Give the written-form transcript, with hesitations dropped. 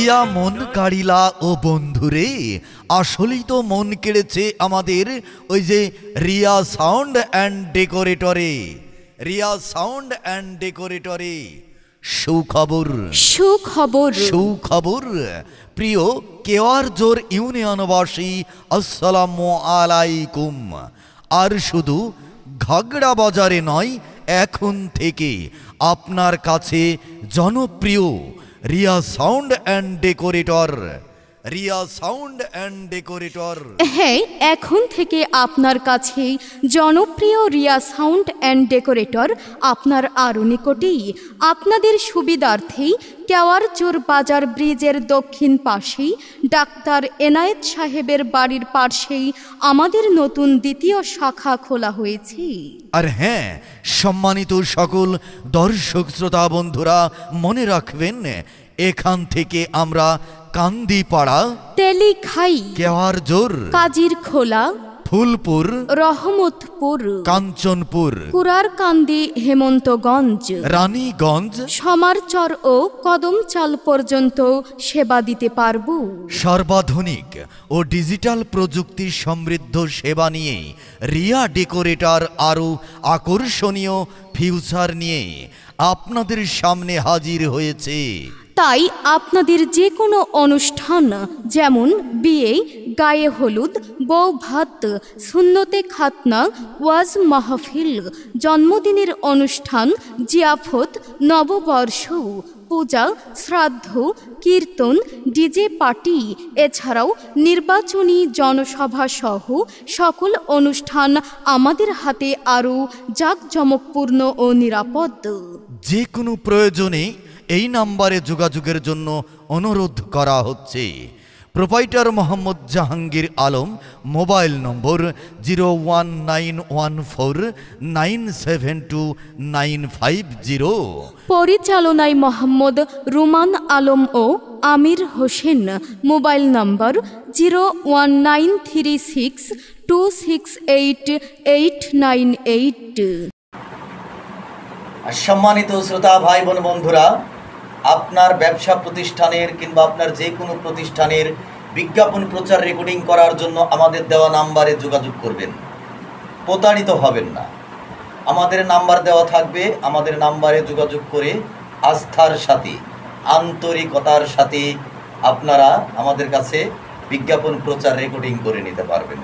রিয়া মন কাড়িলা ও বন্ধুরে, আসলেই তো মন কেড়েছে আমাদের ওই যে রিয়া সাউন্ড অ্যান্ড ডেকোরেটরে। রিয়া সাউন্ড অ্যান্ড ডেকোরেটরে সুখবর সুখবর সুখবর। প্রিয় কেওয়ারজোর ইউনিয়নবাসী, আসসালামু আলাইকুম। আর শুধু ঘাগড়া বাজারে নয়, এখন থেকে আপনার কাছে জনপ্রিয় Riya sound and decorator. Riya sound and decorator, হ্যাঁ, এখন থেকে আপনার কাছে জনপ্রিয় রিয়া সাউন্ড অ্যান্ড ডেকোরেটর আপনার আরও নিকটেই। আপনাদের সুবিধার্থেই কেওয়ারজোর বাজার ব্রিজের দক্ষিণ পাশেই ডাক্তার এনায়েত সাহেবের বাড়ির পাশেই আমাদের নতুন দ্বিতীয় শাখা খোলা হয়েছে। আর হ্যাঁ, সম্মানিত সকল দর্শক শ্রোতা বন্ধুরা, মনে রাখবেন, এখান থেকে আমরা কান্দিপাড়া, তেলিখাই, কেওয়ারজোর, কাজিরখোলা, ফুলপুর, রহমতপুর, কাঞ্চনপুর, কুরারকান্দি, হেমন্তগঞ্জ, রানীগঞ্জ, সমারচর ও কদমচাল পর্যন্ত সেবা দিতে পারব। সর্বাধুনিক ও ডিজিটাল প্রযুক্তি সমৃদ্ধ সেবা নিয়ে রিয়া ডেকোরেটর আরও আকর্ষণীয় ফিউচার নিয়ে আপনাদের সামনে হাজির হয়েছে। তাই আপনাদের যে কোনো অনুষ্ঠান, যেমন বিয়ে, গায়ে হলুদ, বউ ভাত, সুন্নতে খাতনা, ওয়াজ মাহফিল, জন্মদিনের অনুষ্ঠান, জিয়াফত, নববর্ষ, পূজা, শ্রাদ্ধ, কীর্তন, ডিজে পার্টি, এছাড়াও নির্বাচনী জনসভা সহ সকল অনুষ্ঠান আমাদের হাতে আরও জাঁকজমকপূর্ণ ও নিরাপদ। যে কোনো প্রয়োজনে এই নাম্বারে যোগাযোগের জন্য অনুরোধ করা হচ্ছে। প্রোপাইটার মোহাম্মদ জাহাঙ্গীর আলম, মোবাইল নম্বর 01914972950। পরিচালনায় মোহাম্মদ রুমান আলম ও আমির হোসেন, মোবাইল নম্বর 01936268898। সম্মানিত শ্রোতা ভাই বোন বন্ধুরা, আপনার ব্যবসা প্রতিষ্ঠানের কিংবা আপনার যে কোনো প্রতিষ্ঠানের বিজ্ঞাপন প্রচার রেকর্ডিং করার জন্য আমাদের দেওয়া নাম্বারে যোগাযোগ করবেন। প্রতারিত হবেন না। আমাদের নাম্বার দেওয়া থাকবে, আমাদের নাম্বারে যোগাযোগ করে আস্থার সাথে, আন্তরিকতার সাথে আপনারা আমাদের কাছে বিজ্ঞাপন প্রচার রেকর্ডিং করে নিতে পারবেন।